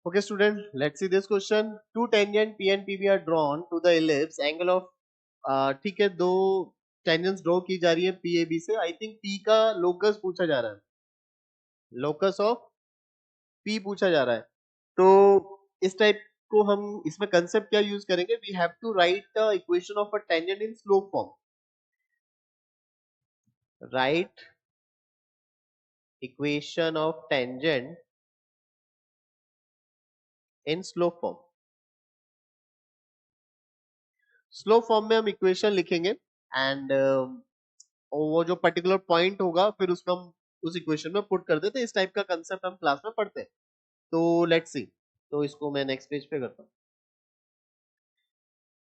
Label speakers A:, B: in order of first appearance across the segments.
A: Okay, student, let's see this question. Two tangent P and PB are drawn to the ellipse. Angle of ठीक है, दो tangents draw की जा रही है पी ए बी से. आई थिंक पी का लोकस पूछा जा रहा है, लोकस ऑफ पी पूछा जा रहा है. तो इस टाइप को हम इसमें कंसेप्ट क्या यूज करेंगे? We have to write the equation of a tangent in slope form. Write equation of tangent in slope form. Slope form में हम इक्वेशन लिखेंगे एंड वो जो पर्टिकुलर पॉइंट होगा फिर उसको हम उस इक्वेशन में पुट कर देते हैं. इस टाइप का कंसेप्ट हम क्लास में पढ़ते हैं. तो लेट्स सी. तो इसको मैं नेक्स्ट पेज पे करता हूँ.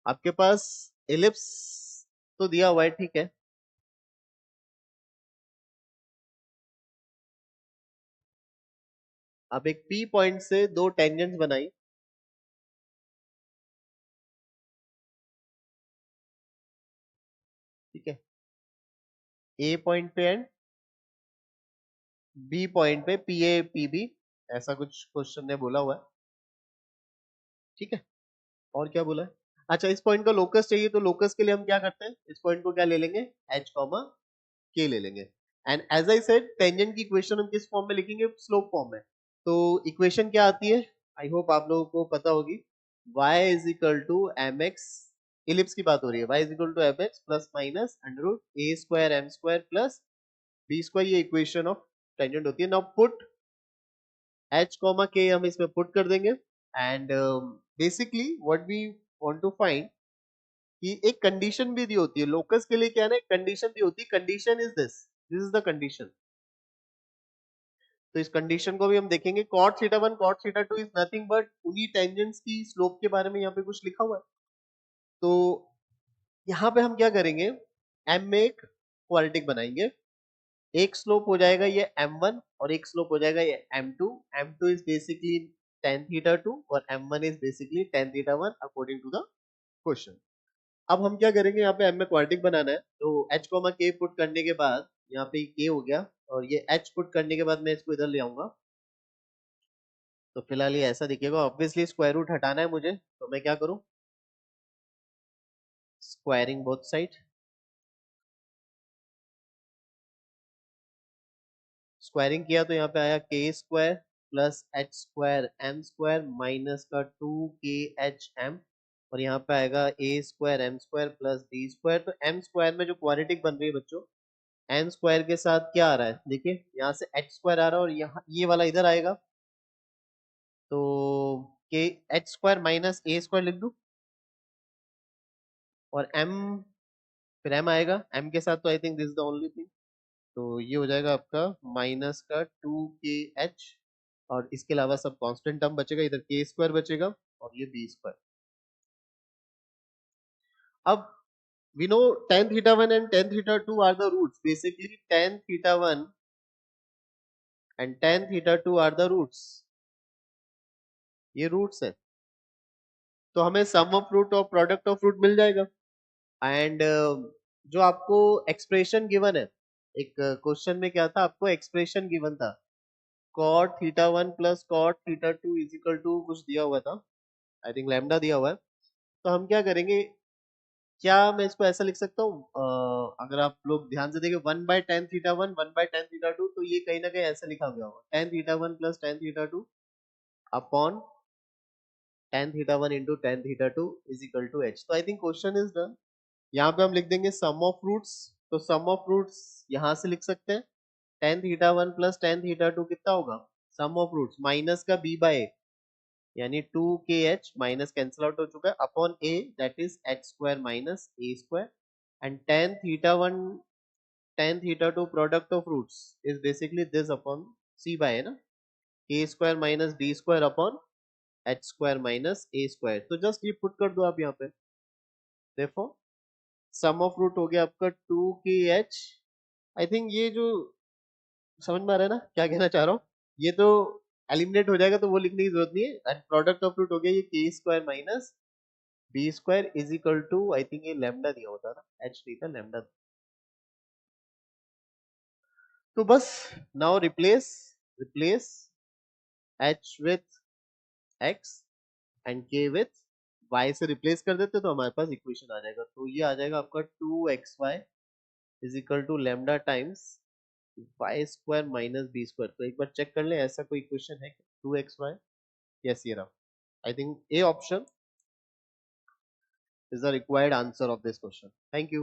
A: आपके पास एलिप्स तो दिया हुआ है, ठीक है. अब एक पी पॉइंट से दो टेंजेंट्स बनाई. ठीक है, ए पॉइंट पे एंड बी पॉइंट पे पी ए पी बी, ऐसा कुछ क्वेश्चन ने बोला हुआ है. ठीक है, और क्या बोला है? अच्छा, इस पॉइंट का लोकस चाहिए, तो लोकस के लिए हम क्या करते हैं? इस पॉइंट को क्या ले लेंगे? एच कॉमा के ले लेंगे. And as I said, tangent की इक्वेशन हम किस फॉर्म में लिखेंगे? स्लोप फॉर्म में. तो इक्वेशन क्या आती है? आई होप आप लोगों को पता होगी. y is equal to m x, ellipse की बात हो रही है. y is equal to m x plus minus under root a square m square plus b square. ये इक्वेशन ऑफ टेंजेंट होती है. नाउ पुट h कॉमा के हम इसमें पुट कर देंगे. And basically what we want to find कि एक कंडीशन भी दी होती है लोकस के लिए. क्या है ना, कंडीशन दी होती है. Condition is this, this is the condition. तो इस कंडीशन को भी हम देखेंगे. cot theta 1 cot theta 2 is nothing but उन्हीं टेंजेंट्स की स्लोप के बारे में यहाँ पे कुछ लिखा हुआ है. तो यहाँ पे हम क्या करेंगे? m में एक क्वाड्रेटिक बनाएंगे. एक स्लोप हो जाएगा ये m1 और एक स्लोप हो जाएगा ये m2. m2 is basically tan theta 2 और m1 is basically tan theta 1 according to the question. अब हम क्या करेंगे? यहाँ पे m में क्वाड्रेटिक बनाना है. तो h k पुट करने के बाद यहाँ पे k हो गया और ये h पुट करने के बाद मैं इसको इधर ले आऊंगा. तो फिलहाल ये ऐसा दिखेगा. ऑब्वियसली स्क्वायर रूट हटाना है मुझे, तो मैं क्या करूं? Squaring both side. स्क्वायरिंग किया तो यहाँ पे आया k square plus h square m square minus का 2khm. और यहाँ पे आएगा a square m square plus b square. तो एम स्क्वायर में जो क्वाड्रेटिक बन रही है बच्चों, एम स्क्वायर के साथ क्या आ रहा है? देखिए, यहाँ से एच स्क्वायर आ रहा है और यहाँ ये वाला इधर आएगा. तो के एच स्क्वायर माइनस ए स्क्वायर लिख दूं और एम, फिर एम आएगा. एम के साथ तो I think this is the only thing. तो ये हो जाएगा आपका माइनस का 2kh. और इसके अलावा सब कांस्टेंट टर्म बचेगा. इधर के स्क्वायर बचेगा और ये बी स्क्वायर. अब we know tan theta 1 and tan theta 2 are the roots. Basically tan theta 1 and tan theta 2 are the roots. ये रूट्स है. तो हमें सम ऑफ रूट और प्रोडक्ट ऑफ रूट मिल जाएगा. एंड जो आपको एक्सप्रेशन गिवन है, एक क्वेश्चन में क्या था? आपको एक्सप्रेशन गिवन था cot theta 1 plus cot theta 2 is equal to कुछ दिया हुआ था. आई थिंक लैम्डा दिया हुआ है. तो हम क्या करेंगे? क्या मैं इसको ऐसा लिख सकता हूँ? अगर आप लोग ध्यान से देखें, 1/tan θ1 1/tan θ2, तो ये कहीं ना कहीं ऐसा लिखा गया होगा tan θ1 plus tan θ2 upon tan θ1 into tan θ2 is equal to h. तो I think question is done. यहाँ पे हम लिख देंगे सम ऑफ रूट्स. तो सम ऑफ रूट्स यहाँ से लिख सकते हैं. tan θ1 प्लस tan θ2 कितना होगा? सम ऑफ रूट्स माइनस का b बाय a, यानी 2kh माइनस कैंसिल आउट हो चुका है upon a, that is h square minus a square. And tan θ2 product of roots is basically this upon c by a ना, a square minus b square upon h square minus a square. तो just ये put कर दो आप यहाँ पे. देखो, सम of root हो गया आपका 2kh. आई थिंक ये जो समझ में आ रहा है ना क्या कहना चाह रहा हूँ? ये तो एलिमिनेट हो जाएगा तो वो लिखने की जरूरत नहीं है. एंड प्रोडक्ट ऑफ रूट हो गया ये k square minus b square is equal to, I think ये लैम्डा दिया होता ना, h नहीं था, लैम्डा. तो बस now replace h with x and k with y से रिप्लेस कर देते तो हमारे पास इक्वेशन आ जाएगा। तो ये आ जाएगा आपका 2xy is equal to lambda times y square minus b square. तो एक बार चेक कर ले ऐसा कोई इक्वेशन है 2xy। यस ये रहा। I think A option is the required answer of this question. Thank you.